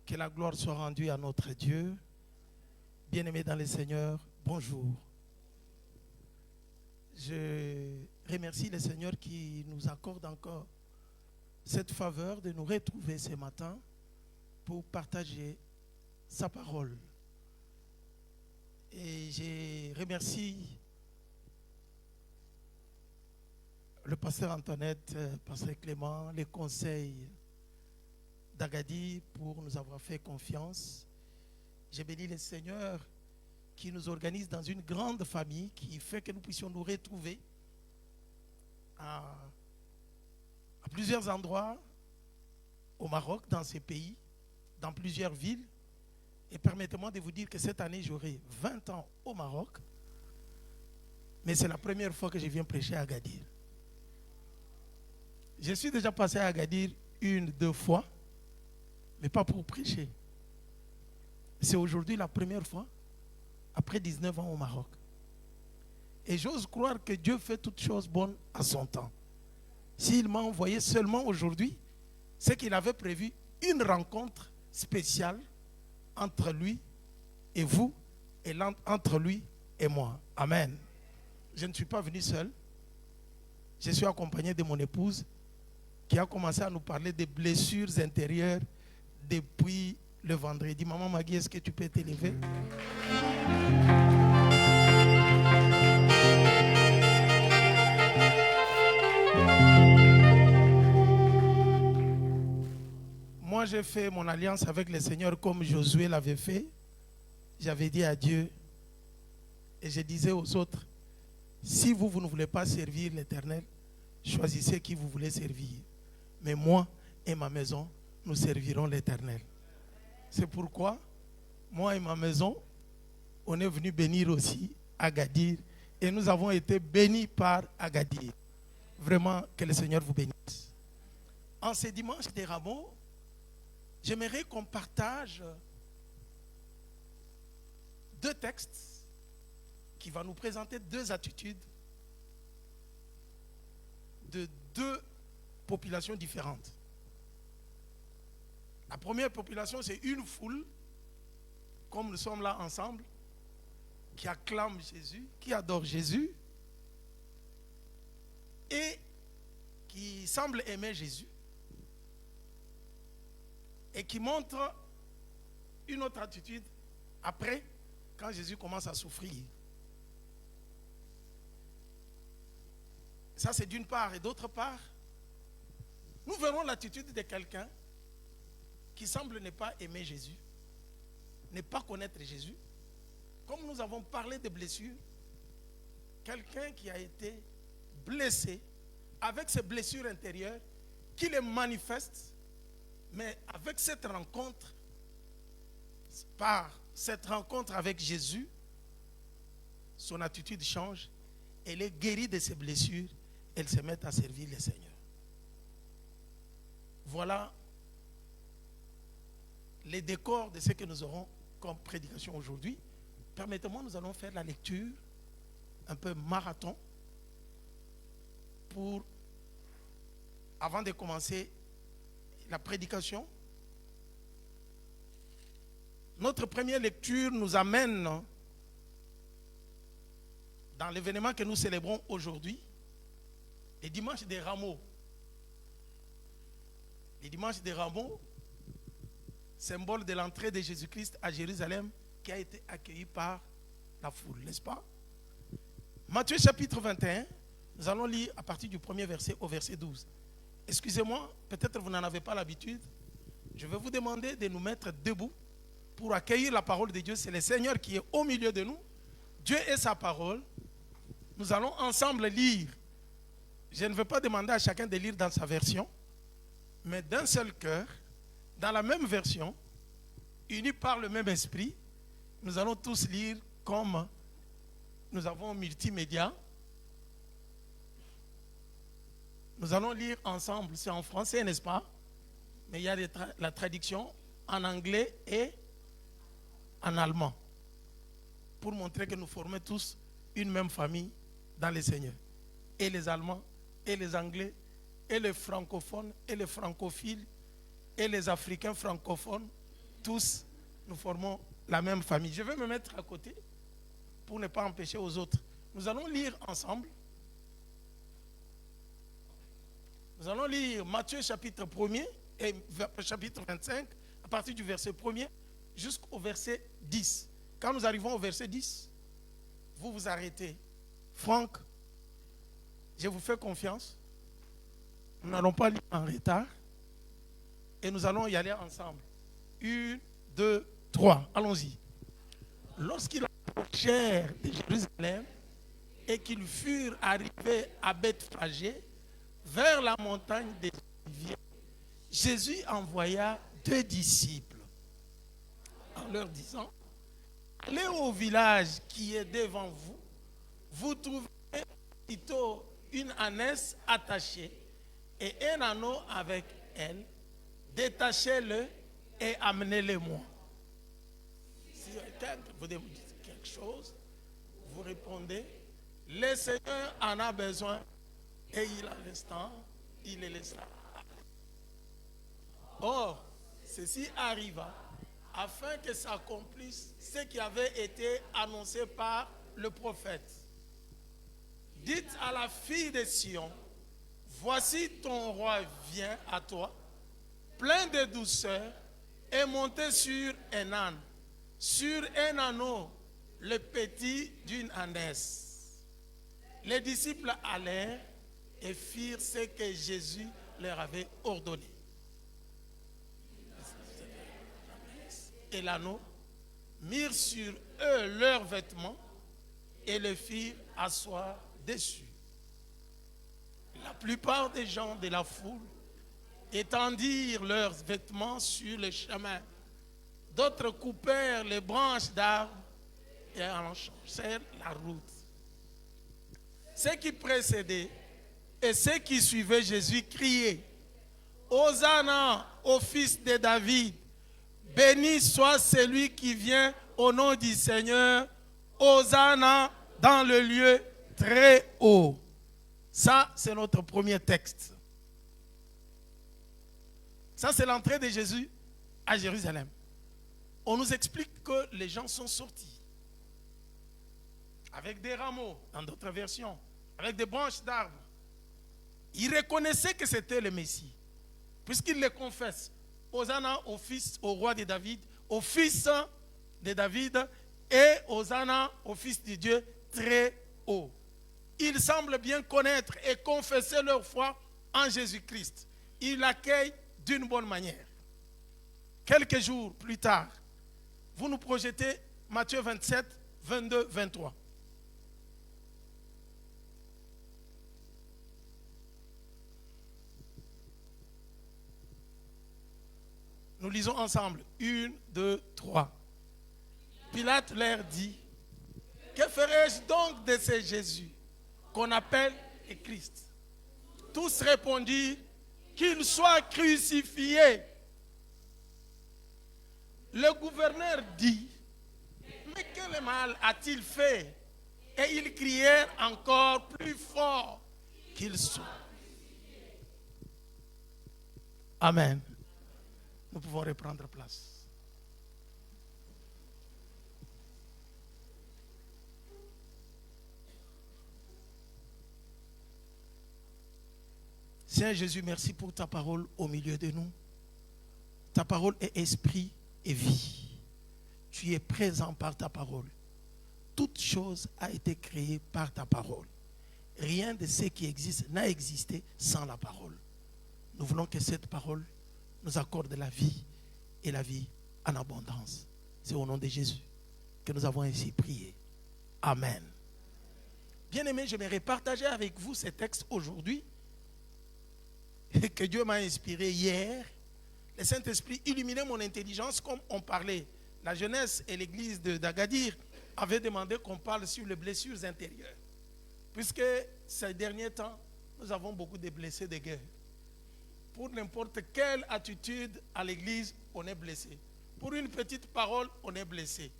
Que la gloire soit rendue à notre Dieu. Bien-aimés dans le Seigneur, bonjour. Je remercie le Seigneur qui nous accorde encore cette faveur de nous retrouver ce matin pour partager sa parole. Et je remercie le pasteur Antoinette, pasteur Clément, les conseils d'Agadir pour nous avoir fait confiance. J'ai béni le Seigneur qui nous organise dans une grande famille qui fait que nous puissions nous retrouver à plusieurs endroits au Maroc, dans ces pays, dans plusieurs villes. Et permettez-moi de vous dire que cette année, j'aurai 20 ans au Maroc. Mais c'est la première fois que je viens prêcher à Agadir. Je suis déjà passé à Agadir 1-2 fois, mais pas pour prêcher. C'est aujourd'hui la première fois, après 19 ans au Maroc. Et j'ose croire que Dieu fait toutes choses bonnes à son temps. S'il m'a envoyé seulement aujourd'hui, c'est qu'il avait prévu une rencontre spéciale entre lui et vous, et entre lui et moi. Amen. Je ne suis pas venu seul. Je suis accompagné de mon épouse qui a commencé à nous parler des blessures intérieures depuis le vendredi. Maman Magui, est-ce que tu peux t'élever? Moi, j'ai fait mon alliance avec le Seigneur comme Josué l'avait fait. J'avais dit à Dieu et je disais aux autres, si vous ne voulez pas servir l'Éternel, choisissez qui vous voulez servir. Mais moi et ma maison, nous servirons l'Éternel. C'est pourquoi, moi et ma maison, on est venu bénir aussi Agadir. Et nous avons été bénis par Agadir. Vraiment, que le Seigneur vous bénisse. En ce dimanche des Rameaux, j'aimerais qu'on partage 2 textes qui vont nous présenter 2 attitudes de 2 populations différentes. La première population, c'est une foule, comme nous sommes là ensemble, qui acclame Jésus, qui adore Jésus et qui semble aimer Jésus et qui montre une autre attitude après, quand Jésus commence à souffrir. Ça, c'est d'une part. Et d'autre part, nous verrons l'attitude de quelqu'un qui semble ne pas aimer Jésus, ne pas connaître Jésus. Comme nous avons parlé de blessures, quelqu'un qui a été blessé avec ses blessures intérieures, qui les manifeste, mais avec cette rencontre, par cette rencontre avec Jésus, son attitude change, elle est guérie de ses blessures, elle se met à servir le Seigneur. Voilà les décors de ce que nous aurons comme prédication aujourd'hui. Permettez-moi, nous allons faire la lecture, un peu marathon, pour, avant de commencer la prédication. Notre première lecture nous amène dans l'événement que nous célébrons aujourd'hui, les dimanches des Rameaux. Les dimanches des Rameaux, symbole de l'entrée de Jésus-Christ à Jérusalem, qui a été accueilli par la foule, n'est-ce pas? Matthieu chapitre 21, nous allons lire à partir du premier verset au verset 12. Excusez-moi, peut-être vous n'en avez pas l'habitude. Je vais vous demander de nous mettre debout pour accueillir la parole de Dieu. C'est le Seigneur qui est au milieu de nous. Dieu est sa parole. Nous allons ensemble lire. Je ne vais pas demander à chacun de lire dans sa version, mais d'un seul cœur, dans la même version, unis par le même esprit. Nous allons tous lire comme nous avons multimédia. Nous allons lire ensemble, c'est en français, n'est-ce pas? Mais il y a la traduction en anglais et en allemand, pour montrer que nous formons tous une même famille dans le Seigneur. Et les Allemands, et les Anglais, et les francophones, et les francophiles, et les Africains francophones, tous, nous formons la même famille. Je vais me mettre à côté pour ne pas empêcher aux autres. Nous allons lire ensemble. Nous allons lire Matthieu chapitre 1er et chapitre 25, à partir du verset 1er jusqu'au verset 10. Quand nous arrivons au verset 10, vous vous arrêtez. Franck, je vous fais confiance. Nous n'allons pas lire en retard. Et nous allons y aller ensemble. 1, 2, 3. Allons-y. Lorsqu'ils approchèrent de Jérusalem et qu'ils furent arrivés à Bethphagée, vers la montagne des Oliviers, Jésus envoya 2 disciples en leur disant: allez au village qui est devant vous, vous trouverez plutôt une ânesse attachée et un anneau avec elle, détachez-le et amenez-le-moi. Si quelqu'un vous dit quelque chose, vous répondez: le Seigneur en a besoin et il a l'instant, il le laissera. Or, ceci arriva afin que s'accomplisse ce qui avait été annoncé par le prophète. Dites à la fille de Sion: voici ton roi vient à toi, plein de douceur, et monté sur un âne, sur un anneau, le petit d'une ânesse. Les disciples allèrent et firent ce que Jésus leur avait ordonné. Et l'anneau, mirent sur eux leurs vêtements et le firent asseoir dessus. La plupart des gens de la foule étendirent leurs vêtements sur le chemin. D'autres coupèrent les branches d'arbres et en changèrent la route. Ceux qui précédaient et ceux qui suivaient Jésus criaient: Hosanna au fils de David, béni soit celui qui vient au nom du Seigneur, Hosanna dans le lieu très haut. Ça, c'est notre premier texte. Ça, c'est l'entrée de Jésus à Jérusalem. On nous explique que les gens sont sortis avec des rameaux, dans d'autres versions, avec des branches d'arbres. Ils reconnaissaient que c'était le Messie, puisqu'ils le confessent. Hosanna au fils, au roi de David, au fils de David, et Hosanna au fils de Dieu très haut. Ils semblent bien connaître et confesser leur foi en Jésus-Christ. Ils l'accueillent d'une bonne manière. Quelques jours plus tard, vous nous projetez Matthieu 27, 22, 23. Nous lisons ensemble. 1, 2, 3. Pilate leur dit: que ferai-je donc de ce Jésus qu'on appelle le Christ? Tous répondirent: qu'il soit crucifié. Le gouverneur dit: mais quel mal a-t-il fait? Et ils crièrent encore plus fort: qu'il soit. Amen. Nous pouvons reprendre place. Seigneur Jésus, merci pour ta parole au milieu de nous. Ta parole est esprit et vie. Tu es présent par ta parole. Toute chose a été créée par ta parole. Rien de ce qui existe n'a existé sans la parole. Nous voulons que cette parole nous accorde la vie et la vie en abondance. C'est au nom de Jésus que nous avons ainsi prié. Amen. Bien-aimés, j'aimerais partager avec vous ces textes aujourd'hui que Dieu m'a inspiré hier. Le Saint-Esprit illuminait mon intelligence comme on parlait. La jeunesse et l'église d'Agadir avaient demandé qu'on parle sur les blessures intérieures. Puisque ces derniers temps, nous avons beaucoup de blessés de guerre. Pour n'importe quelle attitude à l'église, on est blessé. Pour une petite parole, on est blessé.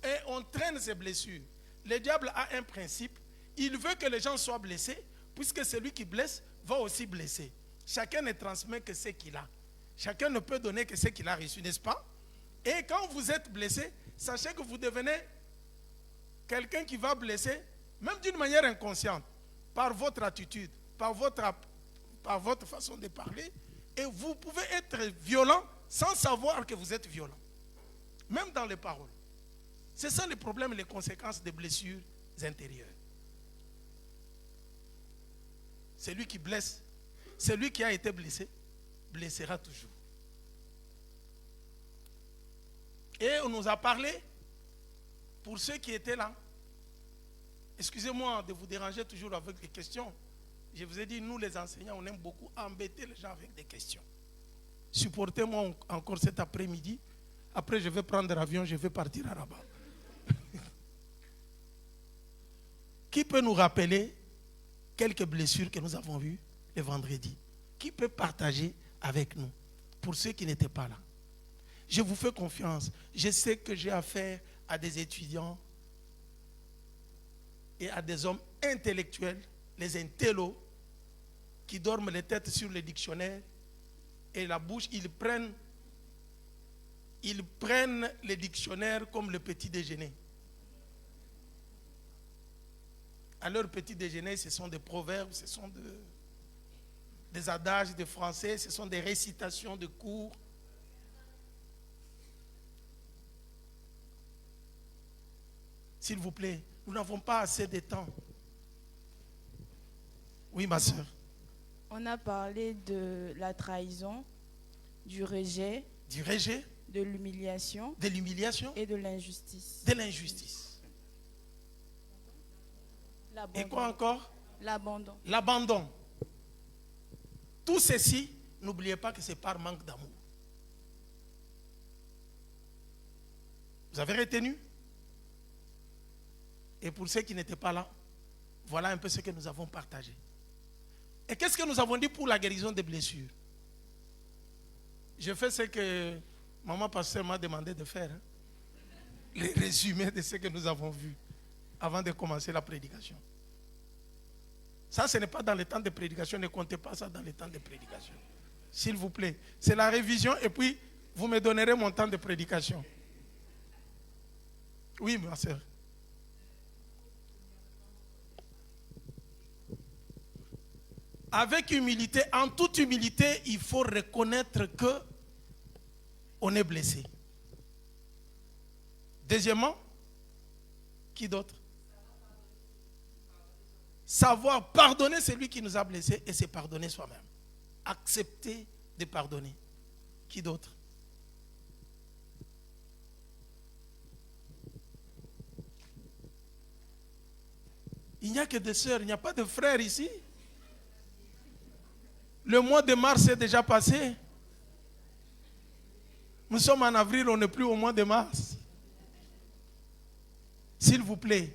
Et on traîne ces blessures. Le diable a un principe. Il veut que les gens soient blessés, puisque celui qui blesse va aussi blesser. Chacun ne transmet que ce qu'il a. Chacun ne peut donner que ce qu'il a reçu, n'est-ce pas? Et quand vous êtes blessé, sachez que vous devenez quelqu'un qui va blesser, même d'une manière inconsciente, par votre attitude, par votre façon de parler. Et vous pouvez être violent sans savoir que vous êtes violent. Même dans les paroles. C'est ça le problème et les conséquences des blessures intérieures. Celui qui blesse, celui qui a été blessé, blessera toujours. Et on nous a parlé, pour ceux qui étaient là, excusez-moi de vous déranger toujours avec des questions. Je vous ai dit, nous les enseignants, on aime beaucoup embêter les gens avec des questions. Supportez-moi encore cet après-midi. Après, je vais prendre l'avion, je vais partir à Rabat. Qui peut nous rappeler quelques blessures que nous avons vues le vendredi? Qui peut partager avec nous, pour ceux qui n'étaient pas là? Je vous fais confiance. Je sais que j'ai affaire à des étudiants et à des hommes intellectuels, les intellos, qui dorment les têtes sur les dictionnaires et la bouche, ils prennent les dictionnaires comme le petit déjeuner. À leur petit déjeuner, ce sont des proverbes, ce sont des adages de français, ce sont des récitations de cours. S'il vous plaît, nous n'avons pas assez de temps. Oui, ma soeur. On a parlé de la trahison, du rejet, de l'humiliation et de l'injustice. De l'injustice. Et quoi encore? L'abandon. L'abandon. Tout ceci, n'oubliez pas que c'est par manque d'amour. Vous avez retenu? Et pour ceux qui n'étaient pas là, voilà un peu ce que nous avons partagé. Et qu'est-ce que nous avons dit pour la guérison des blessures? Je fais ce que maman pasteur m'a demandé de faire. Les résumés de ce que nous avons vu avant de commencer la prédication. Ça, ce n'est pas dans le temps de prédication. Ne comptez pas ça dans le temps de prédication. S'il vous plaît. C'est la révision et puis vous me donnerez mon temps de prédication. Oui, ma soeur. Avec humilité, en toute humilité, il faut reconnaître que on est blessé. Deuxièmement, qui d'autre? Savoir pardonner celui qui nous a blessés et se pardonner soi-même. Accepter de pardonner. Qui d'autre? Il n'y a que des sœurs, il n'y a pas de frères ici. Le mois de mars est déjà passé. Nous sommes en avril, on n'est plus au mois de mars. S'il vous plaît,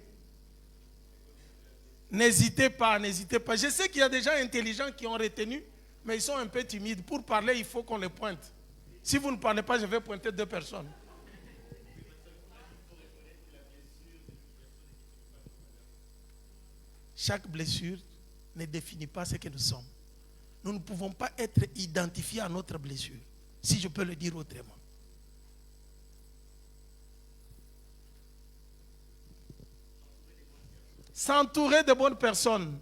n'hésitez pas, n'hésitez pas. Je sais qu'il y a des gens intelligents qui ont retenu, mais ils sont un peu timides. Pour parler, il faut qu'on les pointe. Si vous ne parlez pas, je vais pointer 2 personnes. Chaque blessure ne définit pas ce que nous sommes. Nous ne pouvons pas être identifiés à notre blessure, si je peux le dire autrement. S'entourer de bonnes personnes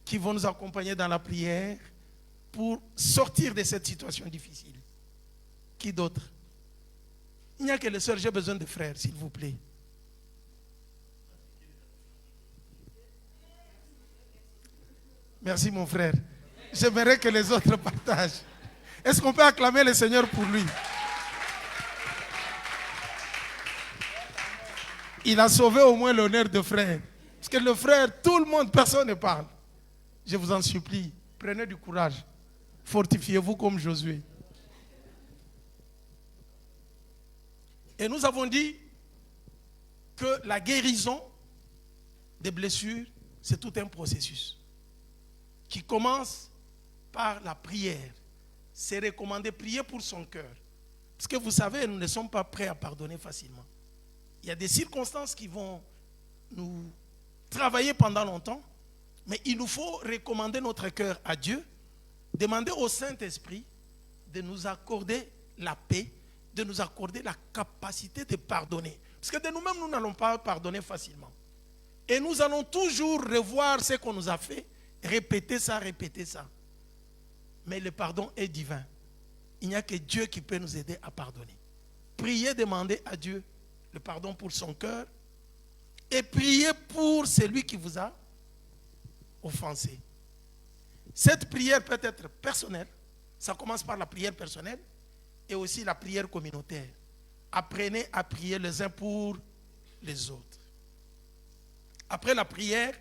qui vont nous accompagner dans la prière pour sortir de cette situation difficile. Qui d'autre? Il n'y a que les sœurs, j'ai besoin de frères, s'il vous plaît. Merci mon frère. J'aimerais que les autres partagent. Est-ce qu'on peut acclamer le Seigneur pour lui? Il a sauvé au moins l'honneur de frère. Parce que le frère, tout le monde, personne ne parle. Je vous en supplie, prenez du courage. Fortifiez-vous comme Josué. Et nous avons dit que la guérison des blessures, c'est tout un processus qui commence par la prière. C'est recommandé prier pour son cœur. Parce que vous savez, nous ne sommes pas prêts à pardonner facilement. Il y a des circonstances qui vont nous travailler pendant longtemps, mais il nous faut recommander notre cœur à Dieu, demander au Saint-Esprit de nous accorder la paix, de nous accorder la capacité de pardonner. Parce que de nous-mêmes, nous n'allons pas pardonner facilement. Et nous allons toujours revoir ce qu'on nous a fait, répéter ça. Mais le pardon est divin. Il n'y a que Dieu qui peut nous aider à pardonner. Priez, demandez à Dieu le pardon pour son cœur et priez pour celui qui vous a offensé. Cette prière peut être personnelle. Ça commence par la prière personnelle et aussi la prière communautaire. Apprenez à prier les uns pour les autres. Après la prière,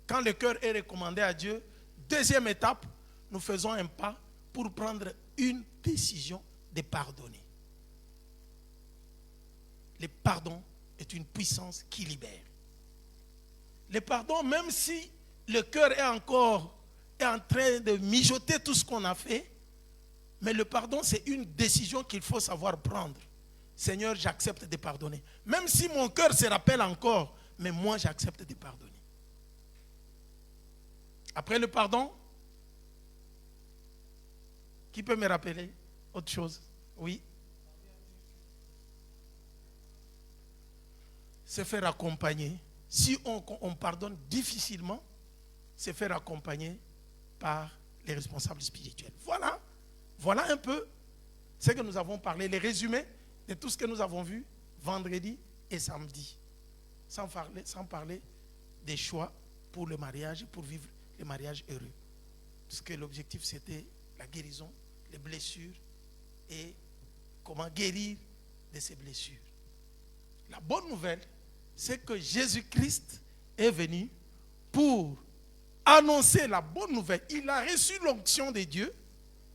quand le cœur est recommandé à Dieu, deuxième étape, nous faisons un pas pour prendre une décision de pardonner. Le pardon est une puissance qui libère. Le pardon, même si le cœur est en train de mijoter tout ce qu'on a fait, mais le pardon, c'est une décision qu'il faut savoir prendre. Seigneur, j'accepte de pardonner. Même si mon cœur se rappelle encore, mais moi, j'accepte de pardonner. Après le pardon, qui peut me rappeler autre chose? Oui. Se faire accompagner. Si on pardonne difficilement, se faire accompagner par les responsables spirituels. Voilà un peu ce que nous avons parlé, les résumés de tout ce que nous avons vu vendredi et samedi. Sans parler des choix pour le mariage, pour vivre le mariage heureux. Parce que l'objectif, c'était la guérison, les blessures et comment guérir de ces blessures. La bonne nouvelle, c'est que Jésus-Christ est venu pour annoncer la bonne nouvelle. Il a reçu l'onction de Dieu.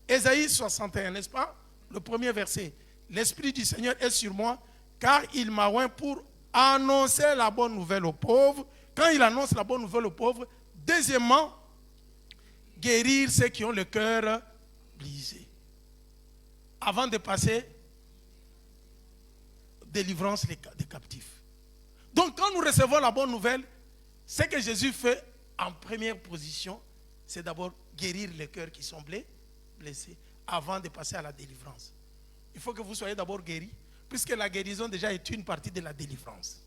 Ésaïe 61, n'est-ce pas? Le premier verset. L'Esprit du Seigneur est sur moi, car il m'a oint pour annoncer la bonne nouvelle aux pauvres. Quand il annonce la bonne nouvelle aux pauvres, deuxièmement, guérir ceux qui ont le cœur brisé. Avant de passer, délivrance des captifs. Donc quand nous recevons la bonne nouvelle, ce que Jésus fait en première position, c'est d'abord guérir les cœurs qui sont blessés avant de passer à la délivrance. Il faut que vous soyez d'abord guéris, puisque la guérison déjà est une partie de la délivrance.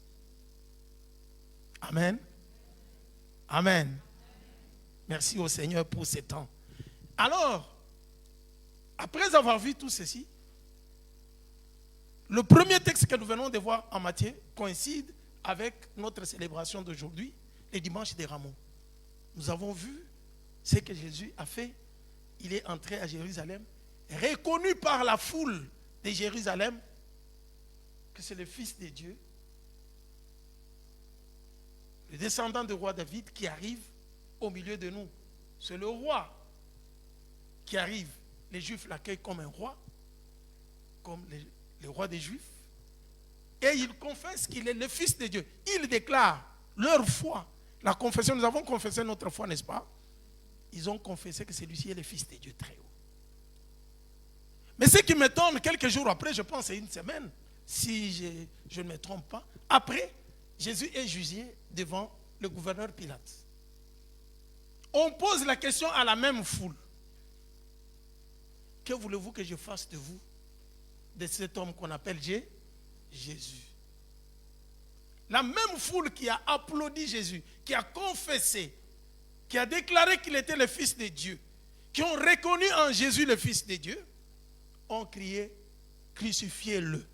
Amen. Amen. Merci au Seigneur pour ce temps. Alors, après avoir vu tout ceci, le premier texte que nous venons de voir en Matthieu coïncide avec notre célébration d'aujourd'hui, le dimanche des Rameaux. Nous avons vu ce que Jésus a fait. Il est entré à Jérusalem, reconnu par la foule de Jérusalem que c'est le Fils de Dieu, le descendant du roi David qui arrive au milieu de nous. C'est le roi qui arrive. Les Juifs l'accueillent comme un roi, comme le roi des Juifs. Et ils confessent qu'il est le Fils de Dieu. Ils déclarent leur foi. La confession, nous avons confessé notre foi, n'est-ce pas? Ils ont confessé que celui-ci est le Fils de Dieu très haut. Mais ce qui m'étonne, quelques jours après, je pense c'est une semaine, si je ne me trompe pas, après, Jésus est jugé devant le gouverneur Pilate. On pose la question à la même foule. Que voulez-vous que je fasse de vous, de cet homme qu'on appelle Jésus? La même foule qui a applaudi Jésus, qui a confessé, qui a déclaré qu'il était le Fils de Dieu, qui ont reconnu en Jésus le Fils de Dieu, ont crié, crucifiez-le.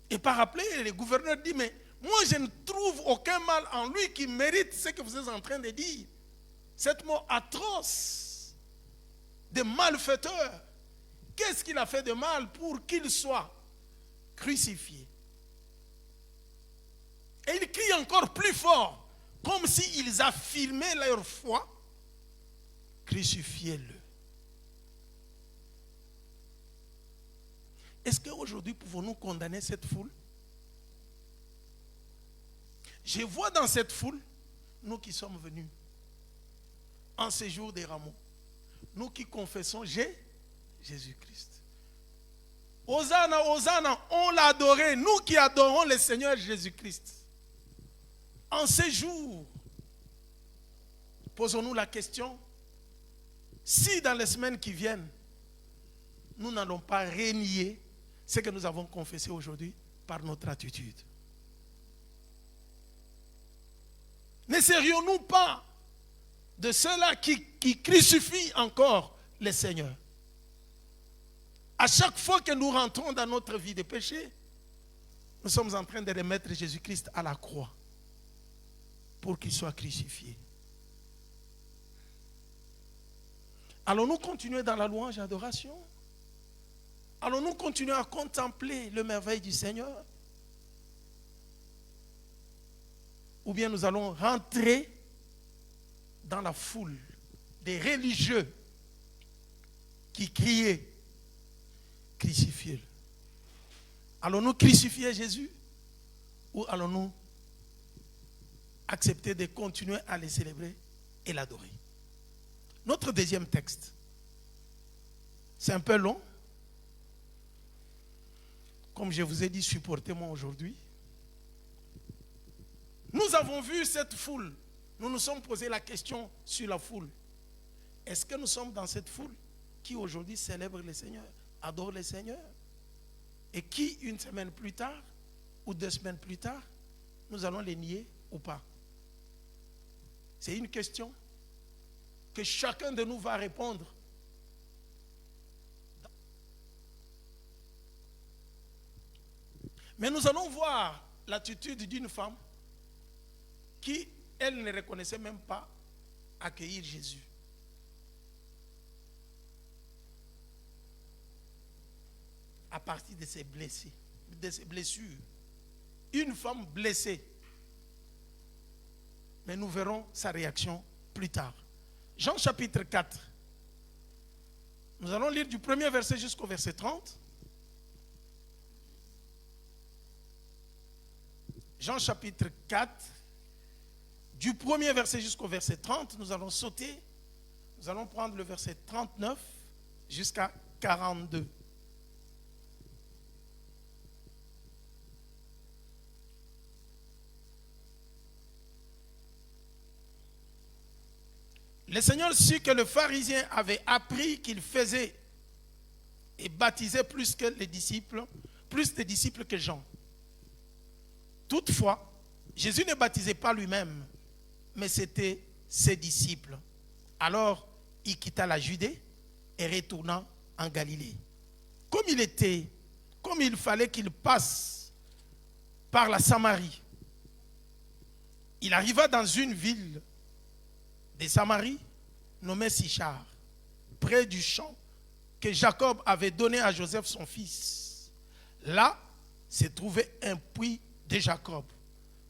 Et par après, le gouverneur dit, mais moi je ne trouve aucun mal en lui qui mérite ce que vous êtes en train de dire. Cette mort atroce de malfaiteur. Qu'est-ce qu'il a fait de mal pour qu'il soit crucifié? Et il crie encore plus fort, comme s'ils affirmaient leur foi. Crucifiez-le. Est-ce qu'aujourd'hui pouvons-nous condamner cette foule? Je vois dans cette foule, nous qui sommes venus en séjour des Rameaux, nous qui confessons Jésus-Christ. Hosanna, Hosanna, on l'a adoré, nous qui adorons le Seigneur Jésus-Christ. En ces jours, posons-nous la question, si dans les semaines qui viennent, nous n'allons pas renier ce que nous avons confessé aujourd'hui par notre attitude. Ne serions-nous pas de ceux-là qui crucifient encore le Seigneur? À chaque fois que nous rentrons dans notre vie de péché, nous sommes en train de remettre Jésus-Christ à la croix pour qu'il soit crucifié. Allons-nous continuer dans la louange et l'adoration? Allons-nous continuer à contempler le merveille du Seigneur? Ou bien nous allons rentrer dans la foule des religieux qui criaient, crucifiez-le. Allons-nous crucifier Jésus ou allons-nous accepter de continuer à le célébrer et l'adorer? Notre deuxième texte, c'est un peu long. Comme je vous ai dit, supportez-moi aujourd'hui. Nous avons vu cette foule. Nous nous sommes posé la question sur la foule. Est-ce que nous sommes dans cette foule qui aujourd'hui célèbre le Seigneur, adore le Seigneur? Et qui, une semaine plus tard, ou 2 semaines plus tard, nous allons les nier ou pas? C'est une question que chacun de nous va répondre. Mais nous allons voir l'attitude d'une femme qui, elle, ne reconnaissait même pas accueillir Jésus. À partir de ses blessures. Une femme blessée. Mais nous verrons sa réaction plus tard. Jean chapitre 4. Nous allons lire du premier verset jusqu'au verset 30. Jean chapitre 4, du premier verset jusqu'au verset 30, nous allons sauter. Nous allons prendre le verset 39 jusqu'à 42. Le Seigneur sut que le pharisien avait appris qu'il faisait et baptisait plus de disciples que Jean. Toutefois, Jésus ne baptisait pas lui-même, mais c'était ses disciples. Alors, il quitta la Judée et retourna en Galilée. Comme il fallait qu'il passe par la Samarie, il arriva dans une ville de Samarie nommée Sichar, près du champ que Jacob avait donné à Joseph son fils. Là se trouvait un puits de Jacob.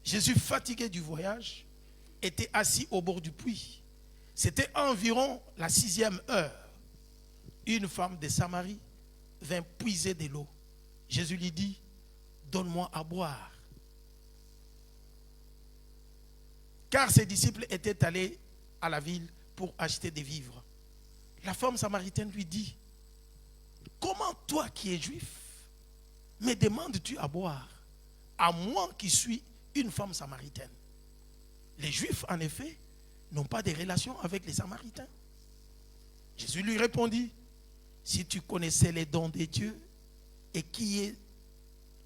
Jésus, fatigué du voyage, était assis au bord du puits. C'était environ la 6e heure. Une femme de Samarie vint puiser de l'eau. Jésus lui dit, donne-moi à boire. Car ses disciples étaient allés à la ville pour acheter des vivres. La femme samaritaine lui dit, comment toi qui es juif, me demandes-tu à boire, à moi qui suis une femme samaritaine? Les Juifs, en effet, n'ont pas de relation avec les Samaritains. Jésus lui répondit, si tu connaissais les dons de Dieu et qui est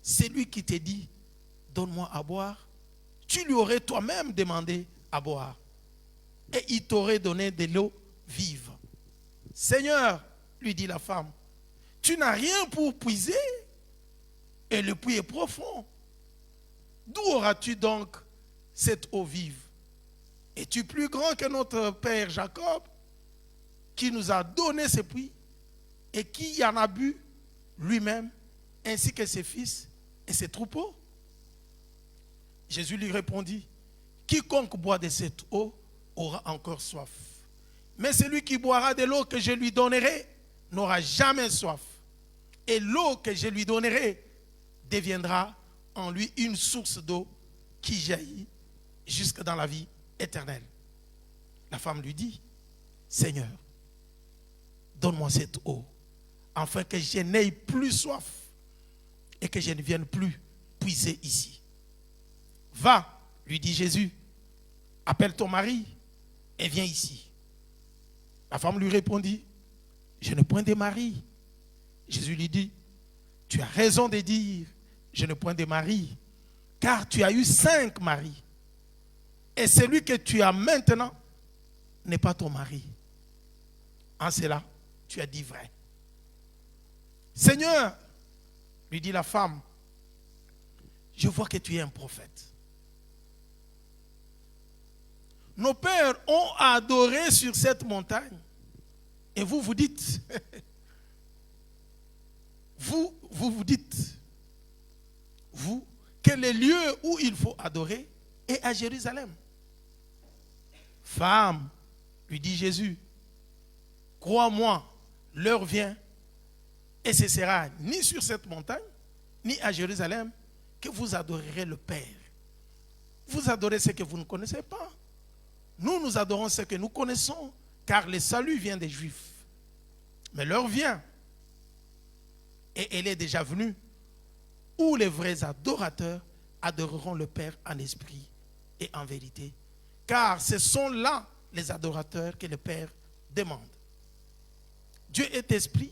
celui qui te dit, donne-moi à boire, tu lui aurais toi-même demandé à boire et il t'aurait donné de l'eau vive. Seigneur, lui dit la femme, tu n'as rien pour puiser et le puits est profond. D'où auras-tu donc cette eau vive? Es-tu plus grand que notre père Jacob, qui nous a donné ce puits et qui en a bu lui-même, ainsi que ses fils et ses troupeaux? Jésus lui répondit, quiconque boit de cette eau aura encore soif. Mais celui qui boira de l'eau que je lui donnerai n'aura jamais soif. Et l'eau que je lui donnerai deviendra en lui une source d'eau qui jaillit jusque dans la vie éternelle. La femme lui dit, Seigneur, donne-moi cette eau, afin que je n'aie plus soif et que je ne vienne plus puiser ici. Va, lui dit Jésus, appelle ton mari et viens ici. La femme lui répondit, je n'ai point de mari. Jésus lui dit, tu as raison de dire, je n'ai point de mari, car tu as eu 5 maris. Et celui que tu as maintenant n'est pas ton mari. En cela, tu as dit vrai. Seigneur, lui dit la femme, je vois que tu es un prophète. Nos pères ont adoré sur cette montagne. Et vous, vous dites, vous dites, vous, que le lieu où il faut adorer est à Jérusalem. Femme, lui dit Jésus, crois-moi, l'heure vient, et ce sera ni sur cette montagne, ni à Jérusalem, que vous adorerez le Père. Vous adorez ce que vous ne connaissez pas. Nous adorons ce que nous connaissons, car le salut vient des Juifs. Mais l'heure vient, et elle est déjà venue, où les vrais adorateurs adoreront le Père en esprit et en vérité. Car ce sont là les adorateurs que le Père demande. Dieu est esprit,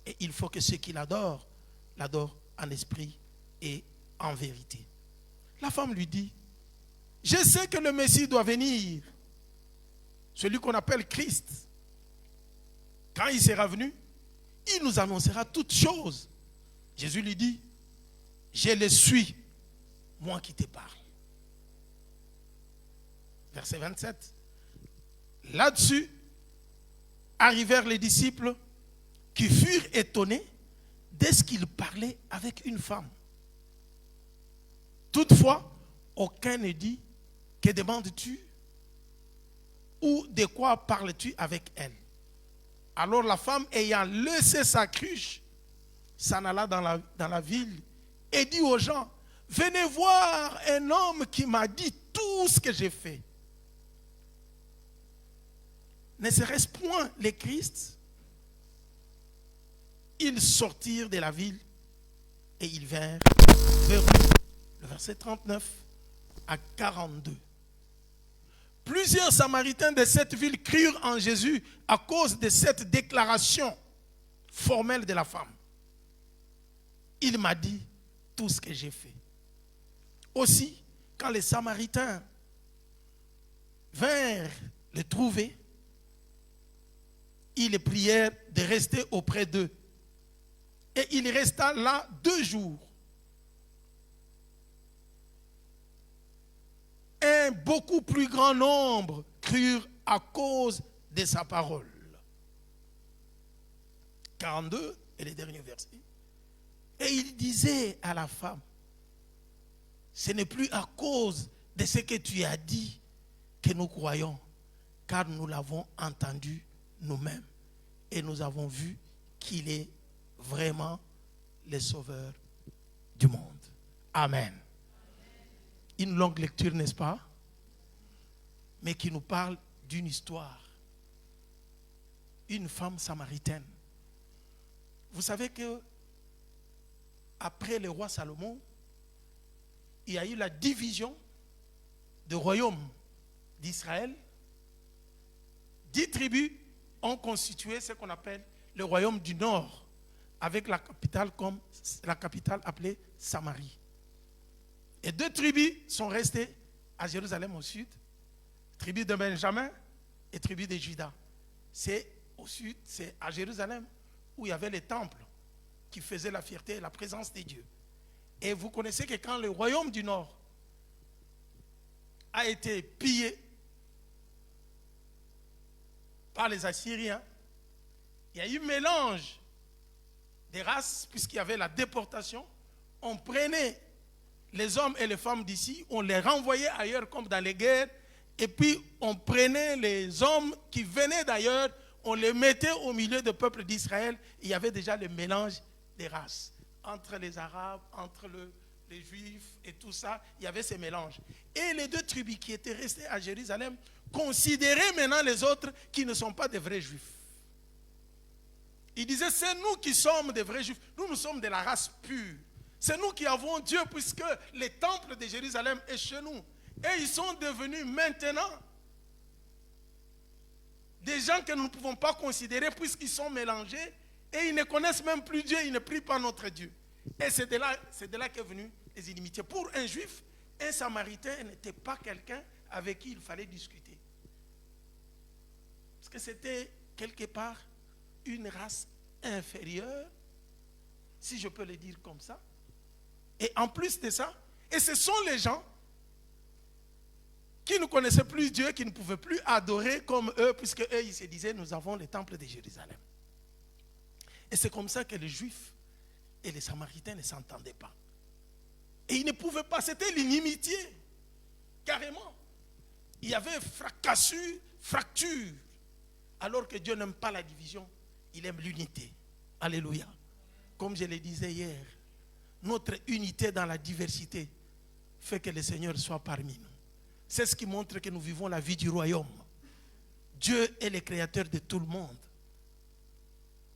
et il faut que ceux qui l'adorent, l'adorent en esprit et en vérité. La femme lui dit, je sais que le Messie doit venir, celui qu'on appelle Christ. Quand il sera venu, il nous annoncera toutes choses. Jésus lui dit, je le suis, moi qui te parle. Verset 27. Là-dessus, arrivèrent les disciples qui furent étonnés dès qu'il parlait avec une femme. Toutefois, aucun ne dit, que demandes-tu? Ou de quoi parles-tu avec elle? Alors la femme, ayant laissé sa cruche, s'en alla dans la ville et dit aux gens, venez voir un homme qui m'a dit tout ce que j'ai fait. Ne serait-ce point le Christ? Ils sortirent de la ville et ils vinrent vers lui. Le verset 39 à 42. Plusieurs Samaritains de cette ville crurent en Jésus à cause de cette déclaration formelle de la femme. Il m'a dit tout ce que j'ai fait. Aussi, quand les Samaritains vinrent le trouver, ils les prièrent de rester auprès d'eux. Et il resta là 2 jours. Un beaucoup plus grand nombre crurent à cause de sa parole. 42 et les derniers versets. Et il disait à la femme, ce n'est plus à cause de ce que tu as dit que nous croyons, car nous l'avons entendu nous-mêmes et nous avons vu qu'il est vraiment le sauveur du monde. Amen. Une longue lecture, n'est-ce pas? Mais qui nous parle d'une histoire. Une femme samaritaine. Vous savez que après le roi Salomon, il y a eu la division du royaume d'Israël. 10 tribus ont constitué ce qu'on appelle le royaume du Nord, avec la capitale appelée Samarie. Et 2 tribus sont restées à Jérusalem au sud, tribu de Benjamin et tribu de Juda. C'est au sud, c'est à Jérusalem où il y avait les temples qui faisaient la fierté et la présence de Dieu. Et vous connaissez que quand le royaume du Nord a été pillé par les Assyriens, il y a eu mélange des races puisqu'il y avait la déportation. On prenait les hommes et les femmes d'ici, on les renvoyait ailleurs comme dans les guerres, et puis on prenait les hommes qui venaient d'ailleurs, on les mettait au milieu du peuple d'Israël. Il y avait déjà le mélange des races. Entre les Arabes, entre les Juifs et tout ça, il y avait ces mélanges. Et les 2 tribus qui étaient restées à Jérusalem considéraient maintenant les autres qui ne sont pas des vrais Juifs. Ils disaient, c'est nous qui sommes des vrais Juifs. Nous sommes de la race pure. C'est nous qui avons Dieu puisque le temple de Jérusalem est chez nous. Et ils sont devenus maintenant Des gens que nous ne pouvons pas considérer puisqu'ils sont mélangés et ils ne connaissent même plus Dieu, ils ne prient pas notre Dieu. Et c'est de là qu'est venue les inimitiés. Pour un juif, un samaritain n'était pas quelqu'un avec qui il fallait discuter. Parce que c'était quelque part une race inférieure, si je peux le dire comme ça. Et en plus de ça, et ce sont les gens qui ne connaissaient plus Dieu, qui ne pouvaient plus adorer comme eux, puisque eux, ils se disaient, nous avons le temple de Jérusalem. Et c'est comme ça que les Juifs et les Samaritains ne s'entendaient pas. Et ils ne pouvaient pas, c'était l'inimitié, carrément. Il y avait fracassure, fracture, alors que Dieu n'aime pas la division, il aime l'unité. Alléluia. Comme je le disais hier, notre unité dans la diversité fait que le Seigneur soit parmi nous. C'est ce qui montre que nous vivons la vie du royaume. Dieu est le créateur de tout le monde,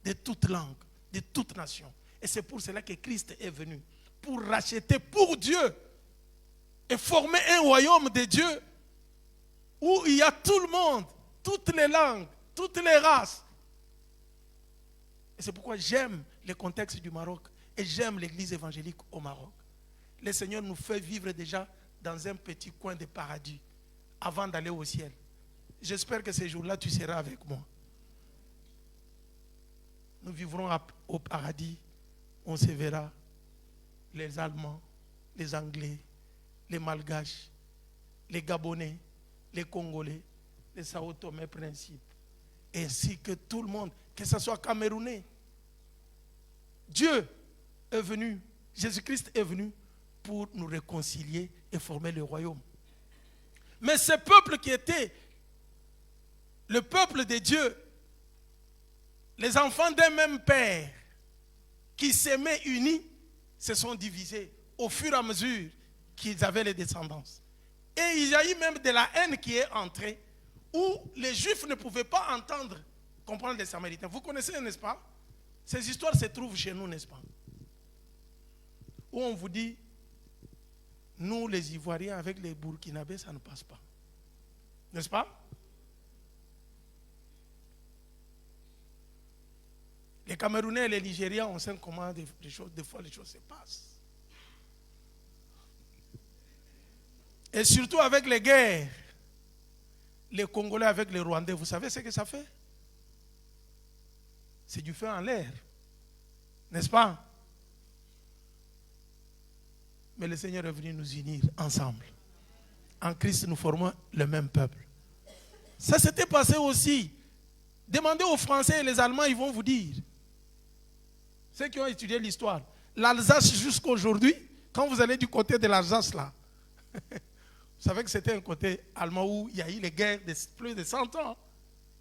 de toute langue, de toute nation. Et c'est pour cela que Christ est venu, pour racheter pour Dieu et former un royaume de Dieu où il y a tout le monde, toutes les langues, toutes les races. Et c'est pourquoi j'aime le contexte du Maroc et j'aime l'église évangélique au Maroc. Le Seigneur nous fait vivre déjà dans un petit coin de paradis avant d'aller au ciel. J'espère que ces jours-là, tu seras avec moi. Nous vivrons au paradis. On se verra. Les Allemands, les Anglais, les Malgaches, les Gabonais, les Congolais, les Sao Tomé Principe, ainsi que tout le monde, que ce soit Camerounais. Dieu est venu, Jésus-Christ est venu pour nous réconcilier et former le royaume. Mais ce peuple qui était le peuple de Dieu, les enfants d'un même père, qui s'aimaient unis, se sont divisés au fur et à mesure qu'ils avaient les descendances. Et il y a eu même de la haine qui est entrée, où les Juifs ne pouvaient pas comprendre les Samaritains. Vous connaissez, n'est-ce pas? Ces histoires se trouvent chez nous, n'est-ce pas? Où on vous dit, nous les Ivoiriens avec les Burkinabés, ça ne passe pas. N'est-ce pas? Les Camerounais et les Nigériens, on sait comment des fois les choses se passent. Et surtout avec les guerres, les Congolais avec les Rwandais, vous savez ce que ça fait? C'est du feu en l'air. N'est-ce pas? Mais le Seigneur est venu nous unir ensemble. En Christ, nous formons le même peuple. Ça s'était passé aussi. Demandez aux Français et les Allemands, ils vont vous dire. Ceux qui ont étudié l'histoire. L'Alsace jusqu'à aujourd'hui, quand vous allez du côté de l'Alsace là, vous savez que c'était un côté allemand où il y a eu les guerres de plus de 100 ans.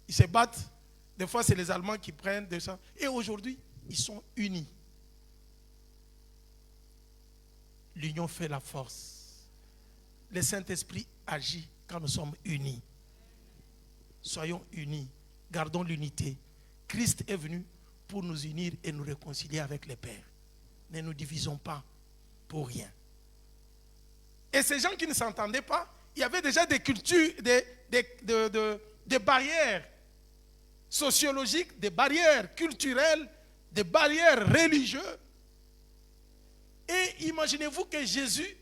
Ils se battent. Des fois, c'est les Allemands qui prennent 200. Et aujourd'hui, ils sont unis. L'union fait la force. Le Saint-Esprit agit quand nous sommes unis. Soyons unis. Gardons l'unité. Christ est venu pour nous unir et nous réconcilier avec le Père. Ne nous divisons pas pour rien. Et ces gens qui ne s'entendaient pas, il y avait déjà des cultures, des barrières sociologiques, des barrières culturelles, des barrières religieuses. Et imaginez-vous que Jésus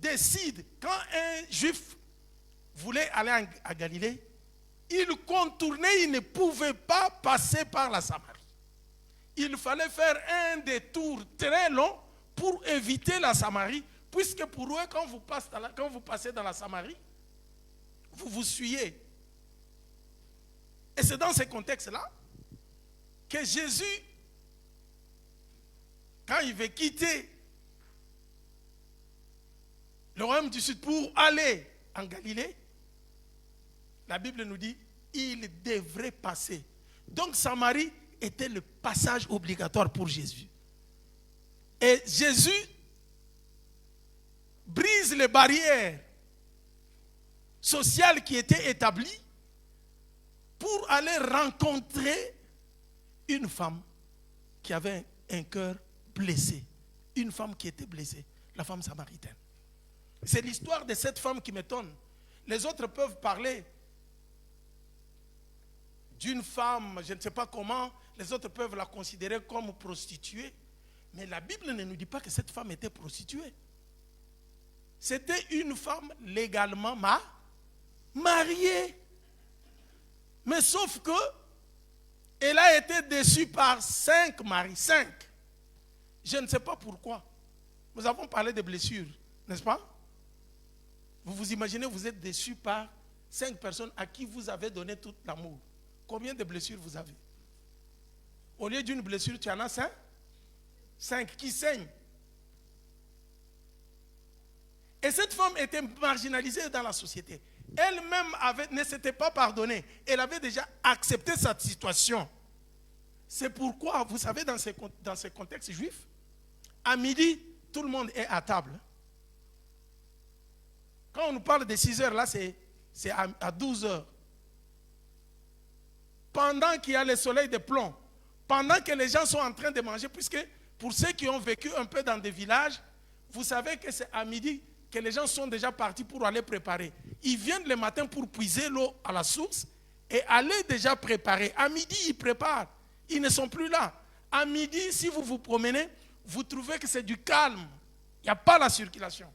décide, quand un juif voulait aller à Galilée, il contournait, il ne pouvait pas passer par la Samarie. Il fallait faire un détour très long pour éviter la Samarie, puisque pour eux, quand vous passez dans la Samarie, vous vous fuyez. Et c'est dans ce contexte-là que Jésus, quand il veut quitter le royaume du Sud pour aller en Galilée, la Bible nous dit, il devrait passer. Donc Samarie était le passage obligatoire pour Jésus. Et Jésus brise les barrières sociales qui étaient établies pour aller rencontrer une femme qui avait un cœur blessé. Une femme qui était blessée, la femme samaritaine. C'est l'histoire de cette femme qui m'étonne. Les autres peuvent parler d'une femme, je ne sais pas comment, les autres peuvent la considérer comme prostituée. Mais la Bible ne nous dit pas que cette femme était prostituée. C'était une femme légalement mariée. Mais sauf que elle a été déçue par 5 maris. 5. Je ne sais pas pourquoi. Nous avons parlé de blessures, n'est-ce pas? Vous vous imaginez, vous êtes déçu par 5 personnes à qui vous avez donné tout l'amour. Combien de blessures vous avez? Au lieu d'une blessure, tu en as 5? 5 qui saignent. Et cette femme était marginalisée dans la société. Elle-même ne s'était pas pardonnée. Elle avait déjà accepté sa situation. C'est pourquoi, vous savez, dans ce contexte juif, à midi, tout le monde est à table. Quand on nous parle de 6 heures, là, c'est à 12 heures. Pendant qu'il y a le soleil de plomb, pendant que les gens sont en train de manger, puisque pour ceux qui ont vécu un peu dans des villages, vous savez que c'est à midi que les gens sont déjà partis pour aller préparer. Ils viennent le matin pour puiser l'eau à la source et aller déjà préparer. À midi, ils préparent. Ils ne sont plus là. À midi, si vous vous promenez, vous trouvez que c'est du calme. Il n'y a pas la circulation.